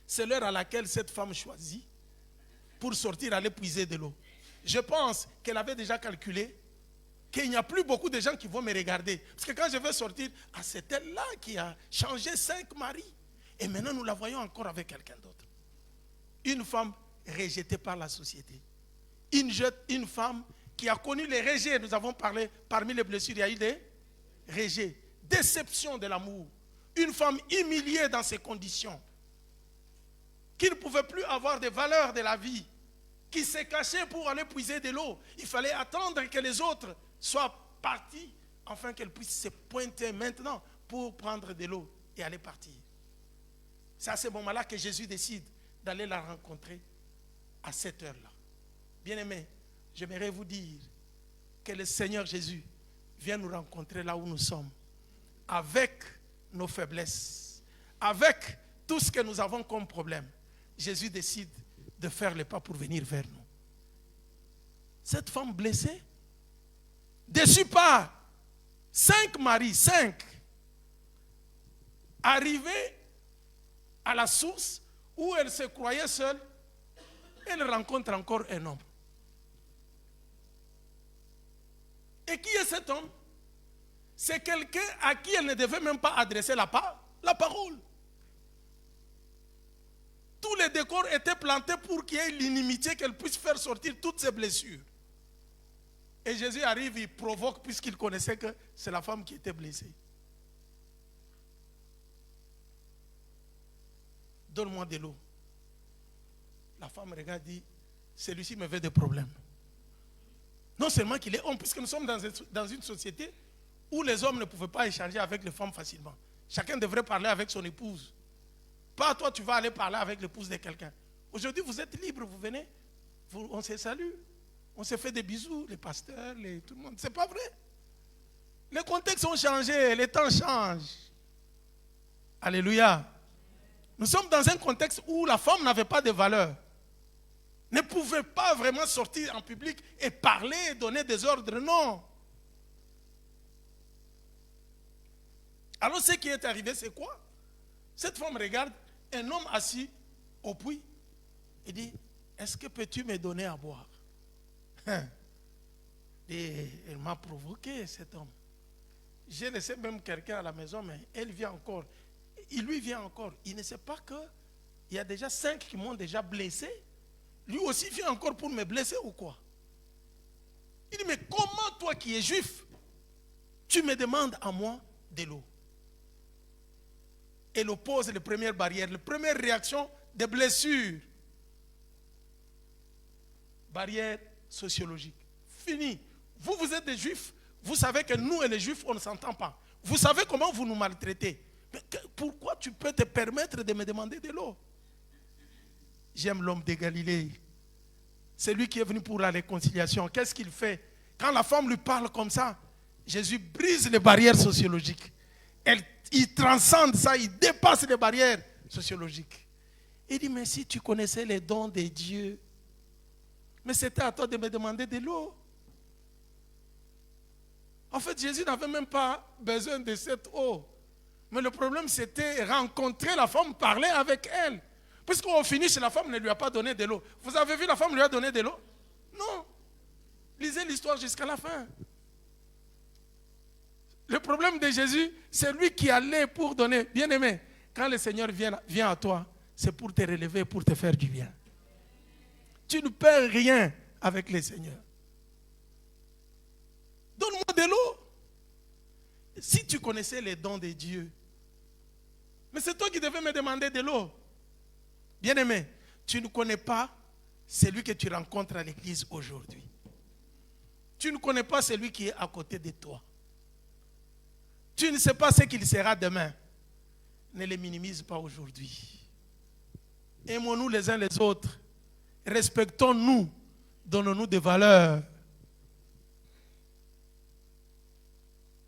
C'est l'heure à laquelle cette femme choisit pour sortir, aller puiser de l'eau. Je pense qu'elle avait déjà calculé qu'il n'y a plus beaucoup de gens qui vont me regarder. Parce que quand je vais sortir, c'est elle-là qui a changé 5 maris. Et maintenant, nous la voyons encore avec quelqu'un d'autre. Une femme rejetée par la société. Une femme qui a connu les rejets. Nous avons parlé, parmi les blessures, il y a eu des rejets. Déception de l'amour. Une femme humiliée dans ses conditions. Qui ne pouvait plus avoir des valeurs de la vie. Qui s'est cachée pour aller puiser de l'eau. Il fallait attendre que les autres soient partis afin qu'elle puisse se pointer maintenant pour prendre de l'eau et aller partir. C'est à ce moment-là que Jésus décide d'aller la rencontrer à cette heure-là. Bien-aimés, j'aimerais vous dire que le Seigneur Jésus vient nous rencontrer là où nous sommes, avec nos faiblesses, avec tout ce que nous avons comme problème. Jésus décide de faire le pas pour venir vers nous. Cette femme blessée, déçue par 5 maris, 5, arrivée à la source où elle se croyait seule, elle rencontre encore un homme. Et qui est cet homme? C'est quelqu'un à qui elle ne devait même pas adresser la parole. Tous les décors étaient plantés pour qu'il y ait l'inimitié, qu'elle puisse faire sortir toutes ses blessures. Et Jésus arrive, il provoque, puisqu'il connaissait que c'est la femme qui était blessée. Donne-moi de l'eau. La femme regarde et dit, celui-ci me veut des problèmes. Non seulement qu'il est homme, puisque nous sommes dans une société où les hommes ne pouvaient pas échanger avec les femmes facilement. Chacun devrait parler avec son épouse. Pas toi, tu vas aller parler avec l'épouse de quelqu'un. Aujourd'hui, vous êtes libre, vous venez, on se salue, on se fait des bisous, les pasteurs, tout le monde. C'est pas vrai. Les contextes ont changé, les temps changent. Alléluia. Nous sommes dans un contexte où la femme n'avait pas de valeur. Ne pouvait pas vraiment sortir en public et parler, et donner des ordres. Non. Alors ce qui est arrivé, c'est quoi? Cette femme regarde un homme assis au puits et dit, est-ce que peux-tu me donner à boire? Et elle m'a provoqué, cet homme. J'ai laissé même quelqu'un à la maison, mais elle vient encore. Il lui vient encore. Il ne sait pas qu'il y a déjà 5 qui m'ont déjà blessé. Lui aussi vient encore pour me blesser ou quoi? Il dit, mais comment toi qui es juif, tu me demandes à moi de l'eau? Elle oppose les premières barrières, les premières réactions des blessures. Barrière sociologique. Fini. Vous êtes des juifs. Vous savez que nous et les juifs, on ne s'entend pas. Vous savez comment vous nous maltraitez. Mais pourquoi tu peux te permettre de me demander de l'eau? J'aime l'homme de Galilée. C'est lui qui est venu pour la réconciliation. Qu'est-ce qu'il fait? Quand la femme lui parle comme ça, Jésus brise les barrières sociologiques. Il transcende ça, il dépasse les barrières sociologiques. Il dit, mais si tu connaissais les dons de Dieu, mais c'était à toi de me demander de l'eau. En fait, Jésus n'avait même pas besoin de cette eau. Mais le problème, c'était rencontrer la femme, parler avec elle. Puisqu'au finish, la femme ne lui a pas donné de l'eau. Vous avez vu, la femme lui a donné de l'eau? Non. Lisez l'histoire jusqu'à la fin. Le problème de Jésus, c'est lui qui allait pour donner. Bien-aimé, quand le Seigneur vient à toi, c'est pour te relever, pour te faire du bien. Tu ne perds rien avec le Seigneur. Donne-moi de l'eau. Si tu connaissais les dons de Dieu, mais c'est toi qui devais me demander de l'eau. Bien-aimé, tu ne connais pas celui que tu rencontres à l'église aujourd'hui. Tu ne connais pas celui qui est à côté de toi. Tu ne sais pas ce qu'il sera demain. Ne les minimise pas aujourd'hui. Aimons-nous les uns les autres. Respectons-nous. Donnons-nous des valeurs.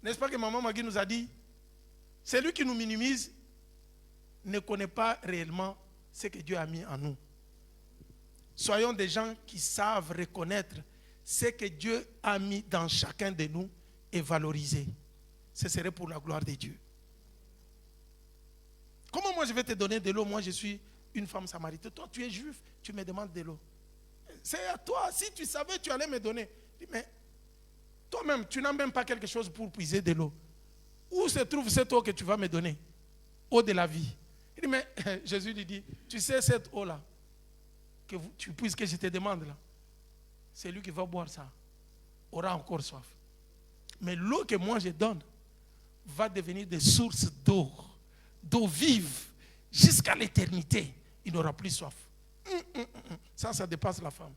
N'est-ce pas que maman Magui nous a dit, celui qui nous minimise ne connaît pas réellement ce que Dieu a mis en nous. Soyons des gens qui savent reconnaître ce que Dieu a mis dans chacun de nous et valoriser. Ce serait pour la gloire de Dieu. Comment moi je vais te donner de l'eau? Moi je suis une femme samaritaine. Toi tu es juif, tu me demandes de l'eau. C'est à toi. Si tu savais, tu allais me donner. Mais toi-même, tu n'as même pas quelque chose pour puiser de l'eau. Où se trouve cette eau que tu vas me donner? Eau de la vie. Il dit, mais Jésus lui dit, tu sais cette eau-là, que tu puisses que je te demande là, c'est lui qui va boire ça, aura encore soif. Mais l'eau que moi je donne va devenir des sources d'eau, d'eau vive, jusqu'à l'éternité. Il n'aura plus soif. Ça dépasse la femme.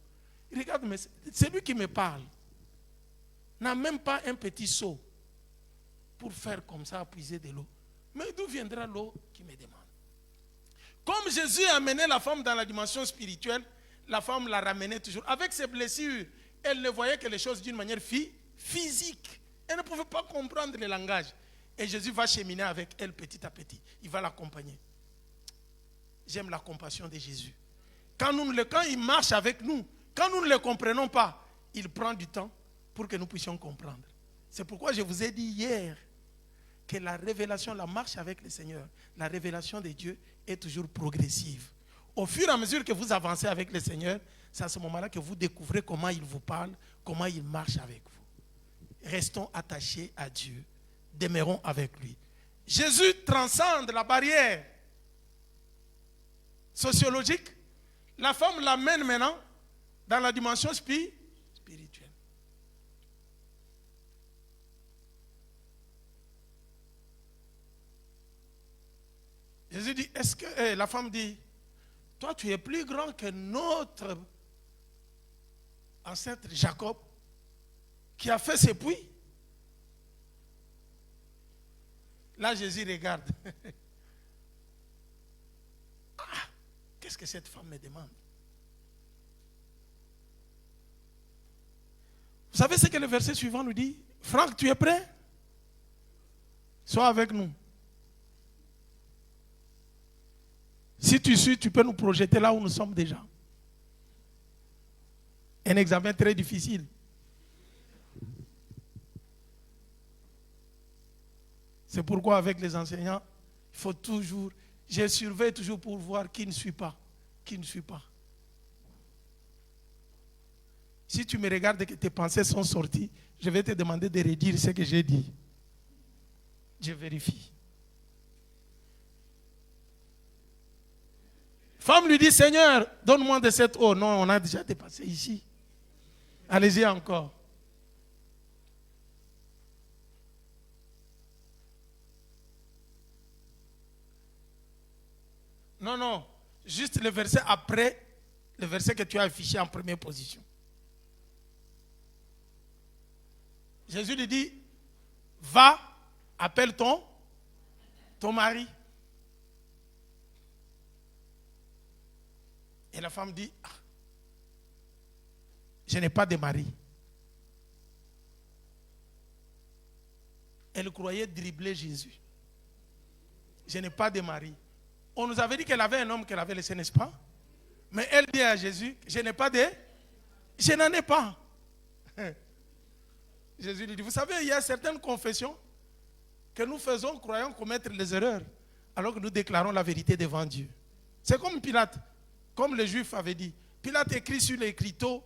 Il regarde, mais c'est lui qui me parle. N'a même pas un petit seau pour faire comme ça, puiser de l'eau. Mais d'où viendra l'eau qui me demande? Comme Jésus a amené la femme dans la dimension spirituelle, la femme l'a ramenée toujours. Avec ses blessures, elle ne voyait que les choses d'une manière physique. Elle ne pouvait pas comprendre le langage. Et Jésus va cheminer avec elle petit à petit. Il va l'accompagner. J'aime la compassion de Jésus. Quand il marche avec nous, quand nous ne le comprenons pas, il prend du temps pour que nous puissions comprendre. C'est pourquoi je vous ai dit hier que la révélation, la marche avec le Seigneur, la révélation de Dieu est toujours progressive. Au fur et à mesure que vous avancez avec le Seigneur, c'est à ce moment-là que vous découvrez comment il vous parle, comment il marche avec vous. Restons attachés à Dieu. Demeurons avec lui. Jésus transcende la barrière sociologique. La femme l'amène maintenant dans la dimension spirituelle. Jésus dit, est-ce que la femme dit, toi tu es plus grand que notre ancêtre Jacob qui a fait ses puits? Là Jésus regarde. Qu'est-ce que cette femme me demande? Vous savez ce que le verset suivant nous dit? Franck, tu es prêt? Sois avec nous. Si tu suis, tu peux nous projeter là où nous sommes déjà. Un examen très difficile. C'est pourquoi avec les enseignants, il faut toujours, je surveille toujours pour voir qui ne suit pas. Qui ne suit pas. Si tu me regardes et que tes pensées sont sorties, je vais te demander de redire ce que j'ai dit. Je vérifie. Femme lui dit, Seigneur, donne-moi de cette eau. Non, on a déjà dépassé ici. Allez-y encore. Non. Juste le verset après, le verset que tu as affiché en première position. Jésus lui dit, va, appelle ton mari. Et la femme dit, je n'ai pas de mari. Elle croyait dribbler Jésus. Je n'ai pas de mari. On nous avait dit qu'elle avait un homme qu'elle avait laissé, n'est-ce pas? Mais elle dit à Jésus, je n'ai pas de... Je n'en ai pas. Jésus lui dit, vous savez, il y a certaines confessions que nous faisons croyant commettre les erreurs, alors que nous déclarons la vérité devant Dieu. C'est comme Pilate, comme les Juifs avaient dit. Pilate écrit sur l'écriteau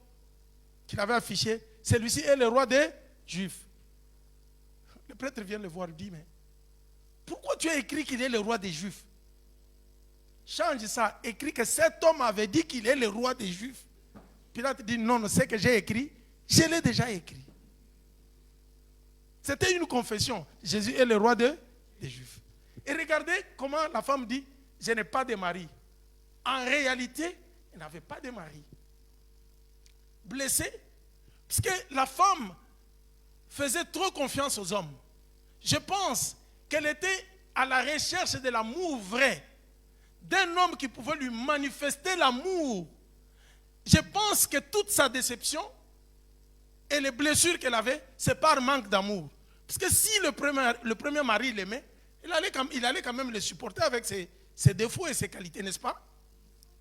qu'il avait affiché, celui-ci est le roi des Juifs. Le prêtre vient le voir et dit, mais pourquoi tu as écrit qu'il est le roi des Juifs? Change ça, écris que cet homme avait dit qu'il est le roi des Juifs. Pilate dit, non, ce que j'ai écrit, je l'ai déjà écrit. C'était une confession. Jésus est le roi des Juifs. Et regardez comment la femme dit, je n'ai pas de mari. En réalité, elle n'avait pas de mari. Blessée, parce que la femme faisait trop confiance aux hommes. Je pense qu'elle était à la recherche de l'amour vrai, d'un homme qui pouvait lui manifester l'amour. Je pense que toute sa déception et les blessures qu'elle avait, c'est par manque d'amour. Parce que si le premier mari l'aimait, il allait quand même le supporter avec ses défauts et ses qualités, n'est-ce pas?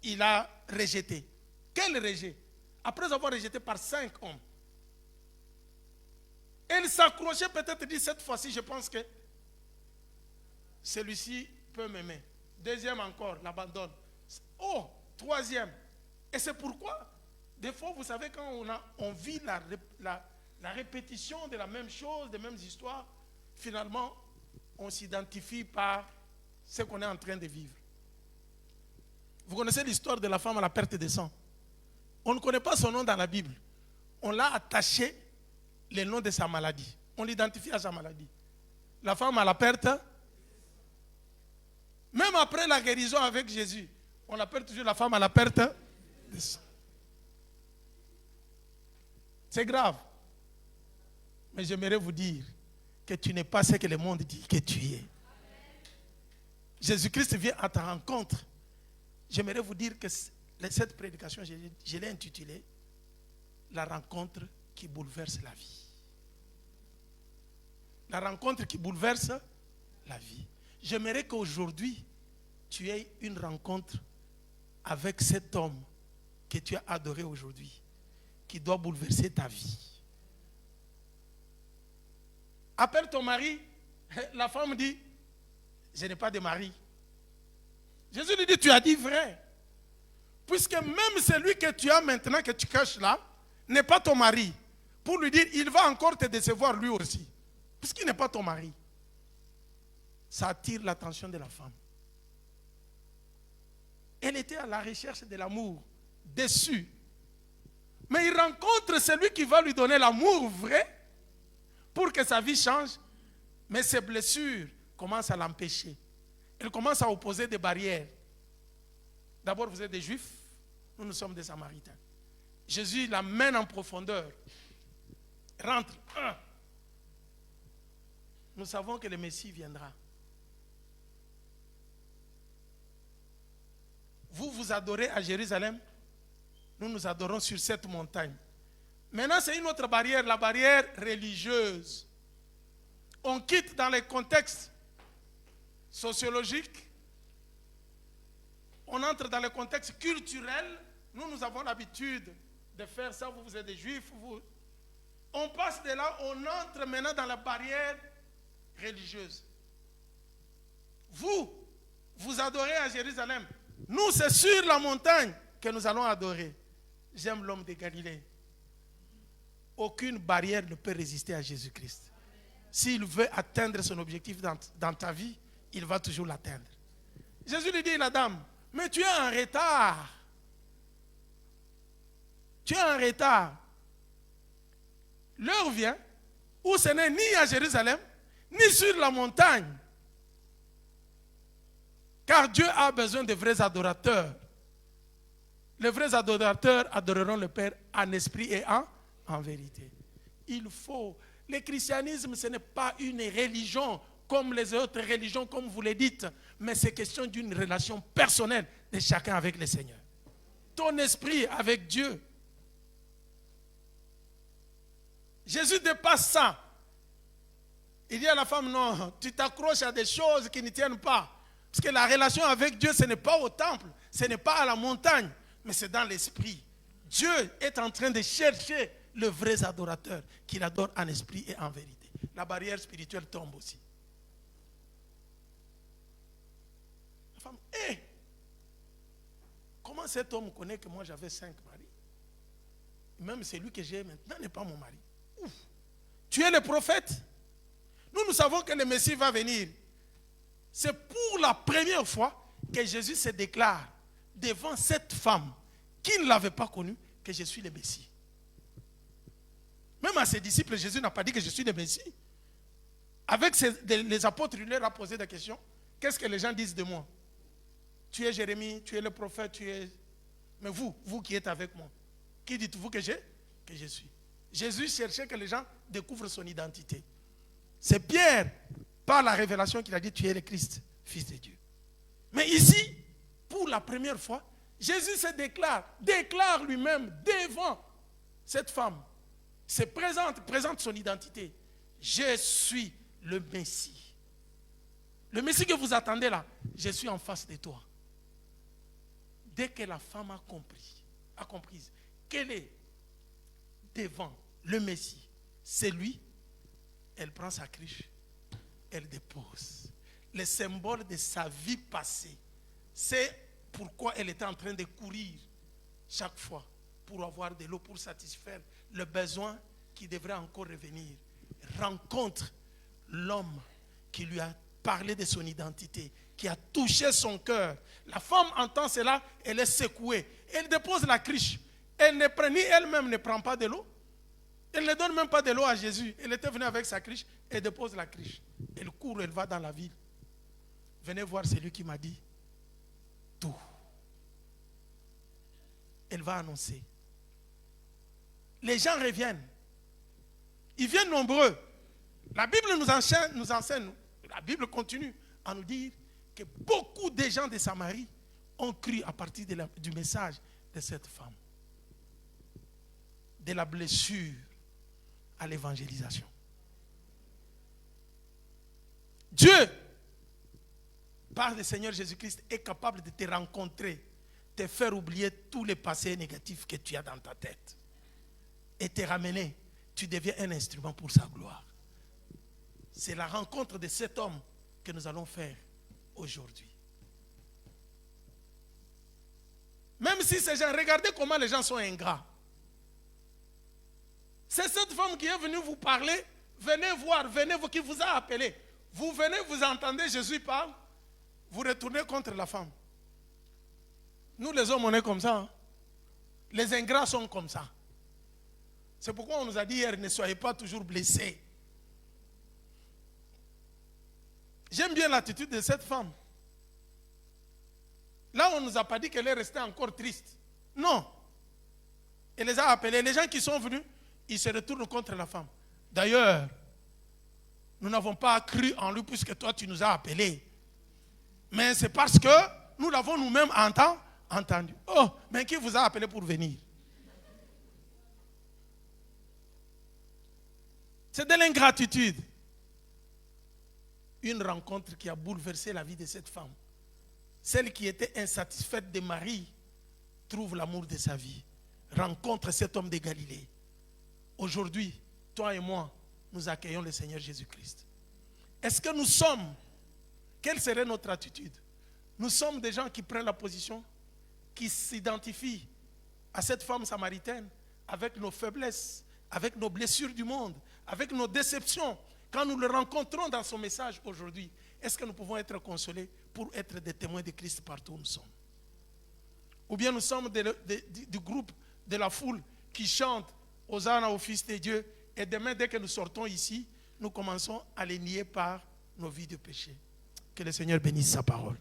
Il a rejeté. Quel rejet? Après avoir rejeté par 5 hommes. Elle s'accrochait peut-être, dit cette fois-ci, je pense que celui-ci peut m'aimer. Deuxième encore, l'abandonne. Oh, troisième. Et c'est pourquoi, des fois, vous savez, quand on vit la répétition de la même chose, des mêmes histoires, finalement, on s'identifie par ce qu'on est en train de vivre. Vous connaissez l'histoire de la femme à la perte de sang. On ne connaît pas son nom dans la Bible. On l'a attaché le nom de sa maladie. On l'identifie à sa maladie. La femme à la perte. Même après la guérison avec Jésus, on l'appelle toujours la femme à la perte de sang. C'est grave. Mais j'aimerais vous dire que tu n'es pas ce que le monde dit que tu es. Jésus-Christ vient à ta rencontre. J'aimerais vous dire que cette prédication, je l'ai intitulée « La rencontre qui bouleverse la vie ». La rencontre qui bouleverse la vie. J'aimerais qu'aujourd'hui, tu aies une rencontre avec cet homme que tu as adoré aujourd'hui, qui doit bouleverser ta vie. Appelle ton mari. La femme dit, je n'ai pas de mari. Jésus lui dit, tu as dit vrai. Puisque même celui que tu as maintenant, que tu caches là, n'est pas ton mari. Pour lui dire, il va encore te décevoir lui aussi. Puisqu'il n'est pas ton mari. Ça attire l'attention de la femme. Elle était à la recherche de l'amour, déçue. Mais il rencontre celui qui va lui donner l'amour vrai pour que sa vie change. Mais ses blessures commencent à l'empêcher. Elle commence à opposer des barrières. D'abord, vous êtes des Juifs, nous sommes des Samaritains. Jésus l'amène en profondeur. Rentre. Nous savons que le Messie viendra. Vous vous adorez à Jérusalem, nous nous adorons sur cette montagne. Maintenant, c'est une autre barrière, la barrière religieuse. On quitte dans les contextes sociologiques, on entre dans le contexte culturel. Nous avons l'habitude de faire ça, vous êtes des Juifs. On passe de là, on entre maintenant dans la barrière religieuse. Vous adorez à Jérusalem. Nous, c'est sur la montagne que nous allons adorer. J'aime l'homme de Galilée. Aucune barrière ne peut résister à Jésus-Christ. S'il veut atteindre son objectif dans ta vie, il va toujours l'atteindre. Jésus lui dit à la dame, mais tu es en retard. Tu es en retard. L'heure vient où ce n'est ni à Jérusalem, ni sur la montagne. Car Dieu a besoin de vrais adorateurs. Les vrais adorateurs adoreront le Père en esprit et en vérité. Il faut. Le christianisme, ce n'est pas une religion comme les autres religions, comme vous le dites, mais c'est question d'une relation personnelle de chacun avec le Seigneur. Ton esprit avec Dieu. Jésus dépasse ça. Il dit à la femme, non, tu t'accroches à des choses qui ne tiennent pas. Parce que la relation avec Dieu, ce n'est pas au temple, ce n'est pas à la montagne, mais c'est dans l'esprit. Dieu est en train de chercher les vrais adorateurs qui l'adorent en esprit et en vérité. La barrière spirituelle tombe aussi. La femme, comment cet homme connaît que moi j'avais 5 maris? Même celui que j'ai maintenant n'est pas mon mari. Ouf. Tu es le prophète? Nous savons que le Messie va venir. C'est pour la première fois que Jésus se déclare devant cette femme qui ne l'avait pas connue que je suis le Messie. Même à ses disciples, Jésus n'a pas dit que je suis le Messie. Avec les apôtres, il leur a posé des questions. Qu'est-ce que les gens disent de moi? Tu es Jérémie, tu es le prophète, tu es... Mais vous qui êtes avec moi, qui dites-vous que je suis? Jésus cherchait que les gens découvrent son identité. C'est Pierre, par la révélation, qu'il a dit, tu es le Christ, Fils de Dieu. Mais ici, pour la première fois, Jésus se déclare lui-même devant cette femme. Se présente son identité. Je suis le Messie. Le Messie que vous attendez là, je suis en face de toi. Dès que la femme a compris qu'elle est devant le Messie, c'est lui, elle prend sa cruche, elle dépose. Le symbole de sa vie passée, c'est pourquoi elle était en train de courir chaque fois pour avoir de l'eau, pour satisfaire le besoin qui devrait encore revenir. Rencontre l'homme qui lui a parlé de son identité, qui a touché son cœur. La femme entend cela, elle est secouée. Elle dépose la cruche. Ni elle-même ne prend pas de l'eau. Elle ne donne même pas de l'eau à Jésus. Elle était venue avec sa cruche, elle dépose la cruche. Elle court, elle va dans la ville. Venez voir celui qui m'a dit tout. Elle va annoncer. Les gens reviennent. Ils viennent nombreux. La Bible nous enseigne, la Bible continue à nous dire que beaucoup de gens de Samarie ont cru à partir du message de cette femme. De la blessure à l'évangélisation. Dieu, par le Seigneur Jésus-Christ, est capable de te rencontrer, te faire oublier tous les passés négatifs que tu as dans ta tête et te ramener. Tu deviens un instrument pour sa gloire. C'est la rencontre de cet homme que nous allons faire aujourd'hui. Même si ces gens, regardez comment les gens sont ingrats. C'est cette femme qui est venue vous parler. Venez voir, qui vous a appelé. Vous venez, vous entendez, Jésus parle. Vous retournez contre la femme. Nous les hommes, on est comme ça. Hein? Les ingrats sont comme ça. C'est pourquoi on nous a dit hier, ne soyez pas toujours blessés. J'aime bien l'attitude de cette femme. Là, on ne nous a pas dit qu'elle est restée encore triste. Non. Elle les a appelés. Les gens qui sont venus, ils se retournent contre la femme. D'ailleurs, nous n'avons pas cru en lui puisque toi, tu nous as appelés. Mais c'est parce que nous l'avons nous-mêmes entendu. Oh, mais qui vous a appelé pour venir? C'est de l'ingratitude. Une rencontre qui a bouleversé la vie de cette femme. Celle qui était insatisfaite de Marie trouve l'amour de sa vie. Rencontre cet homme de Galilée. Aujourd'hui, toi et moi, nous accueillons le Seigneur Jésus-Christ. Est-ce que nous sommes, quelle serait notre attitude? Nous sommes des gens qui prennent la position, qui s'identifient à cette femme samaritaine avec nos faiblesses, avec nos blessures du monde, avec nos déceptions. Quand nous le rencontrons dans son message aujourd'hui, est-ce que nous pouvons être consolés pour être des témoins de Christ partout où nous sommes? Ou bien nous sommes du groupe de la foule qui chante Hosanna au Fils de Dieu, et demain, dès que nous sortons ici, nous commençons à les nier par nos vies de péché. Que le Seigneur bénisse sa parole.